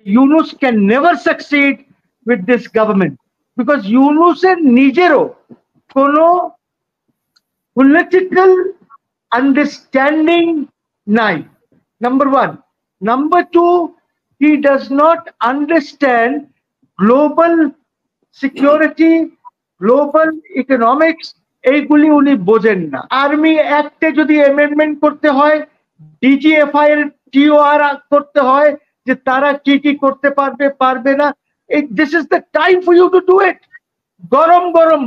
Yunus can never succeed with this government because Yunusের নিজেরও কোনো political understanding নাই, number one. Number two, he does not understand global security, global economics, এইগুলি উনি বোঝেন না। Army অ্যাক্টে যদি অ্যামেন্ডমেন্ট করতে হয়, ডিজিএফআই এর টিওআর করতে হয় যে তারা কি কি করতে পারবে পারবে না, this is the time for you to do it. গরম গরম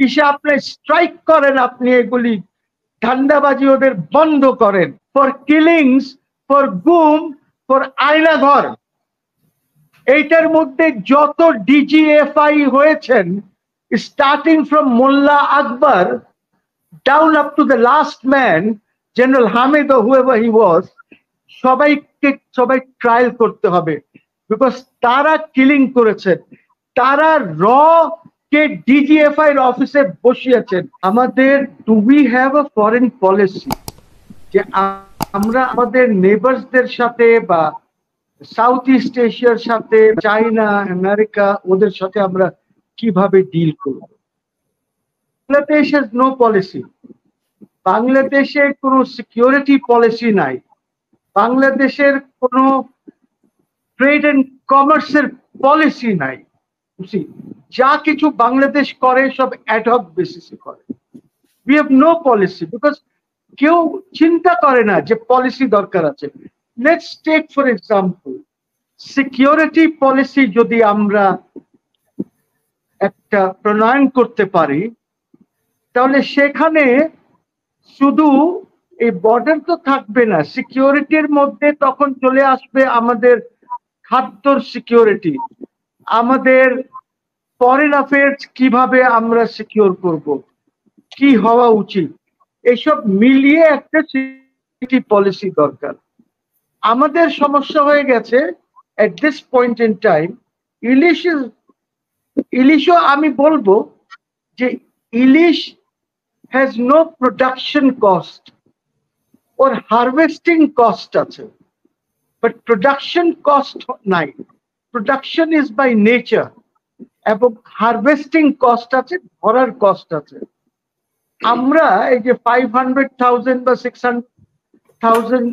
ইসে আপনি স্ট্রাইক করেন, আপনি এগুলি ধান্দাবাজি ওদের বন্ধ করেন। ফর কিলিংস, ফর গুম, ফর আয়নাঘর, এইটার মধ্যে যত ডিজিএফআই হয়েছেন, starting from Mullah Akbar down up to the last man, General Hamid or whoever he was, সবাই ট্রায়াল করতে হবে, বিকজ তারা কিলিং করেছেন, তারা র কে ডিজিএফআই এর অফিসে বসিয়েছেন। আমাদের do we have a foreign policy যে আমরা আমাদের নেবার্সদের সাথে বা সাউথ ইস্ট এশিয়ার সাথে, চাইনা, আমেরিকা, ওদের সাথে আমরা কিভাবে ডিল করব? Bangladesh has no policy. বাংলাদেশের কোনো সিকিউরিটি পলিসি নাই, বাংলাদেশের কোনো ট্রেড এন্ড কমার্সের পলিসি নাই। যা কিছু বাংলাদেশ করে সব অ্যাডহক বেসিসে করে। We have no policy because কেউ চিন্তা করে না যে পলিসি দরকার আছে। Let's take for example, security policy যদি আমরা একটা প্রণয়ন করতে পারি, তাহলে সেখানে শুধু এই বর্ডার তো থাকবে না, সিকিউরিটির মধ্যে তখন চলে আসবে আমাদের খাদ্যর সিকিউরিটি, আমাদের ফরেন অ্যাফেয়ার্স কিভাবে আমরা সিকিউর করব, কি হওয়া উচিত, এইসব মিলিয়ে একটা সিকিউরিটি পলিসি দরকার। আমাদের সমস্যা হয়ে গেছে at this point in time, ইলিশও আমি বলবো যে ilish has no production cost, ওর হারভেস্টিং কস্ট আছে, বাট প্রোডাকশন কস্ট নাই। প্রোডাকশন ইজ বাই নেচার, এবং হারভেস্টিং কস্ট আছে, ধরার কস্ট আছে। আমরা এই যে 500,000 বা 600,000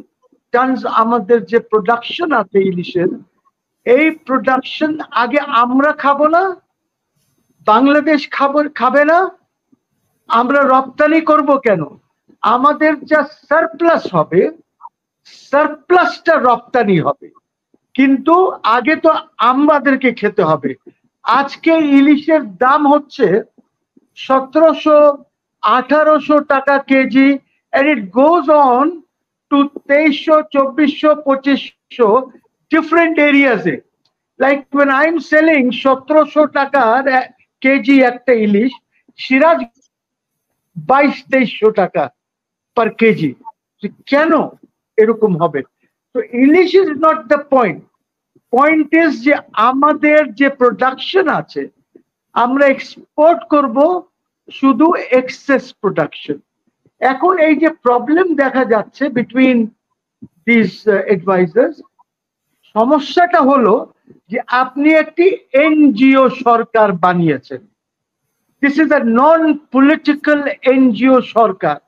টনস আমাদের যে প্রোডাকশন আছে ইলিশের, এই প্রোডাকশন আগে আমরা খাবো না, বাংলাদেশ খাবে না, আমরা রপ্তানি করব কেন? আমাদের যা সারপ্লাস হবে, সারপ্লাসটা রপ্তানি হবে, কিন্তু আগে তো আমাদেরকে খেতে হবে। আজকে ইলিশের দাম হচ্ছে 1700-1800 টাকা KG, and it goes on to 2300-2400-2500 different areas. Like when I'm selling 1700 টাকার কেজি একটা ইলিশ, সিরাজ 2200-2300 টাকা পার কেজি। কেন এরকম হবে? তো ilish is not the point. Point is যে আমাদের যে প্রোডাকশন আছে, আমরা এক্সপোর্ট করব শুধু এক্সেস প্রোডাকশন। এখন এই যে প্রবলেম দেখা যাচ্ছে বিটুইন দিস অ্যাডভাইজার্স, সমস্যাটা হলো যে আপনি একটি এনজিও সরকার বানিয়েছেন। This is a non political NGO sarkar,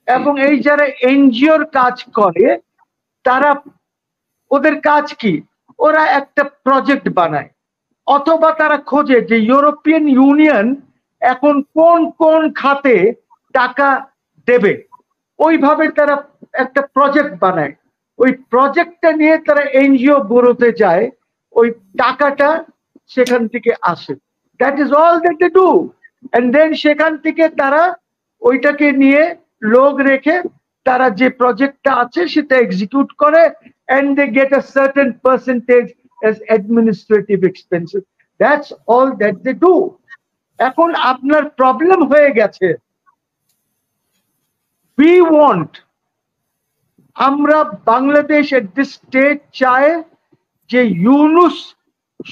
এবং এই যারা এনজিওর কাজ করে তারা, ওদের কাজ কি? ওরা একটা প্রজেক্ট বানায়, অথবা তারা খোঁজে যে ইউরোপিয়ান ইউনিয়ন এখন কোন কোন খাতে টাকা দেবে, ওইভাবে তারা একটা প্রজেক্ট বানায়। ওই প্রজেক্টটা নিয়ে তারা এনজিও ব্যুরোতে যায়, ওই টাকাটা সেখান থেকে আসে। That is all that they do. And then সেখান থেকে তারা ওইটাকে নিয়ে লোক রেখে তারা যে প্রজেক্টটা আছে সেটা এক্সিকিউট করে, and they get a certain percentage as administrative expenses. That's all that they do. এখন আপনার প্রবলেম হয়ে গেছে, we want, আমরা বাংলাদেশ at this stage চায় যে Yunus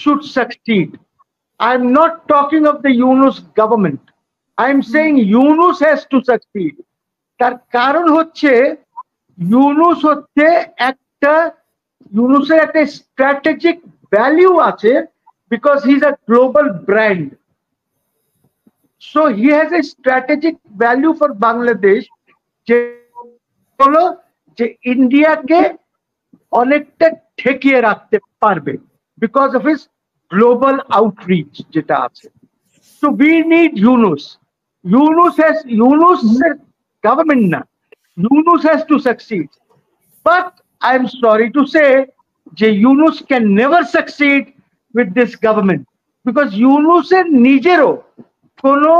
should succeed. I'm not talking of the Yunus government. I'm saying Yunus has to succeed. তার কারণ হচ্ছে ইউনুসের একটা স্ট্র্যাটেজিক ভ্যালিউ আছে because he's a global brand. So he has a strategic value for Bangladesh যে হলো যে ইন্ডিয়াকে অনেকটা ঠেকিয়ে রাখতে পারবে because of his global outreach যেটা আছে. So we need Yunus. Yunus government na. Yunus has to succeed. But I'm sorry to say যে Yunus can never succeed with this government because Yunus এর নিজেরও কোনো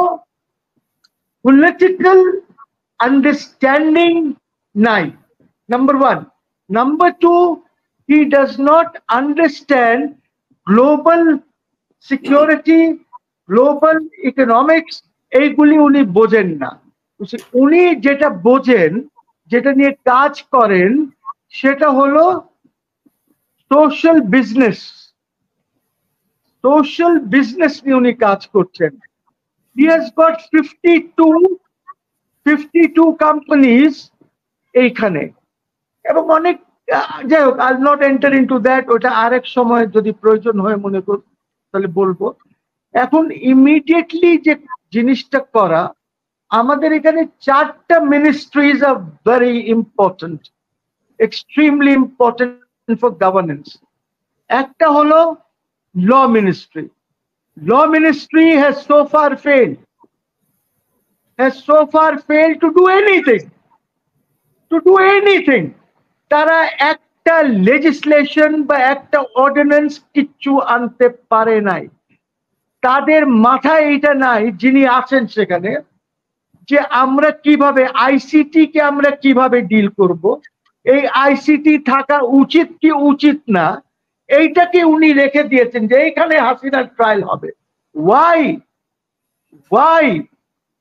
political understanding নাই. Number one. Number two, he does not understand global security, global economics, এইগুলি উনি বোঝেন না. উনি যেটা বোঝেন, যেটা নিয়ে কাজ করেন, সেটা হলো সোশ্যাল বিজনেস. সোশ্যাল বিজনেস নিয়ে উনি কাজ করছেন. He has got 52 companies এইখানে এবং অনেক যাই হোক I'll not enter into that. ওটা আরেক সময় যদি প্রয়োজন হয় মনে কর তাহলে বলবো. এখন ইমিডিয়েটলি যে জিনিসটা করা, আমাদের এখানে 4টা মিনিস্ট্রিজ আর very important, extremely important for governance. একটা হলো law ministry. Law ministry has so far failed to do anything. তারা একটা লেজিসলেশন বা একটা অর্ডিন্যান্স কিচ্ছু আনতে পারে নাই. তাদের মাথায় এটা নাই যিনি আছেন সেখানে যে আমরা কিভাবে আইসিটি কে আমরা কিভাবে ডিল করব, এই আইসিটি থাকা উচিত কি উচিত না, এইটাকে উনি রেখে দিয়েছেন যে এইখানে হাসিনার ট্রায়াল হবে. Why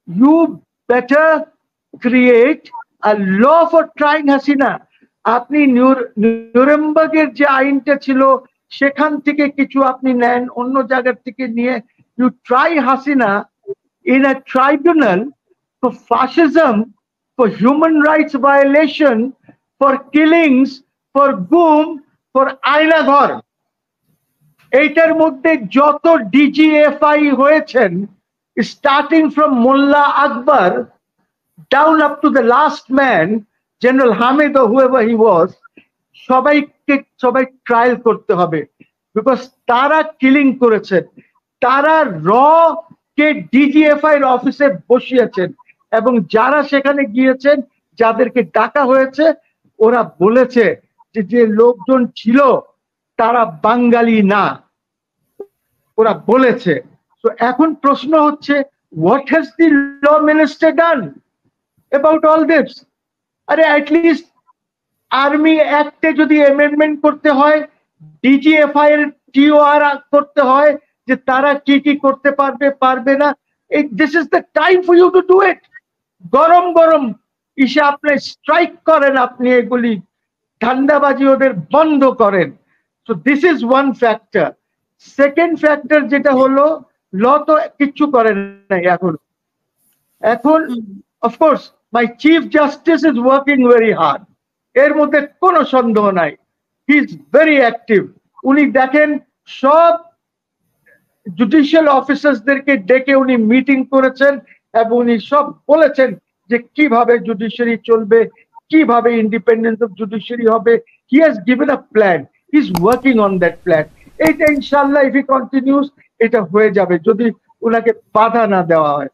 you better create a law for trying Hasina. আপনি নিউরেমবার্গের যে আইনটা ছিল সেখান থেকে কিছু আপনি নেন, অন্য জায়গার থেকে নিয়ে you try Hasina in a tribunal for fascism, for human rights violation, for killings, for গুম, for আয়না ঘর. এইটার মধ্যে যত ডিজিএফআই হয়েছেন, starting from Molla Akbar down up to the last man general Hamid or whoever he was, সবাই ট্রায়াল করতে হবে বিকজ তারা কিলিং করেছেন. তারা র কে ডিজিএফআই এর অফিসে বসিয়েছেন এবং যারা সেখানে গিয়েছেন, যাদেরকে ডাকা হয়েছে, ওরা বলেছে যে লোকজন ছিল তারা বাঙালি না, ওরা বলেছে. তো এখন প্রশ্ন হচ্ছে what has the law minister done about all this? আরে অ্যাটলিস্ট আর্মি অ্যাক্টে যদি অ্যামেন্ডমেন্ট করতে হয়, ডিজিএফআই এর টিওআর করতে হয় যে তারা কি কি করতে পারবে না. This is the time for you to do it. গরম ইসে আপনি স্ট্রাইক করেন, আপনি এগুলি ঠান্ডাবাজি ওদের বন্ধ করেন. So this is one factor. Second factor যেটা হলো ল তো কিচ্ছু করেন নাই এখন of course my chief justice is working very hard, এর মধ্যে কোনো সন্দেহ নাই. He is very active. উনি দেখেন সব জুডিশিয়াল অফিসারদেরকে ডেকে উনি মিটিং করেছেন এবং উনি সব বলেছেন যে কিভাবে জুডিশিয়ারি চলবে, কিভাবে ইন্ডিপেন্ডেন্স অফ জুডিশিয়ারি হবে. He has given a plan, he is working on that plan. এইটা ইনশাআল্লাহ ইফ হি কন্টিনিউস এটা হয়ে যাবে যদি ওনাকে বাধা না দেওয়া হয়.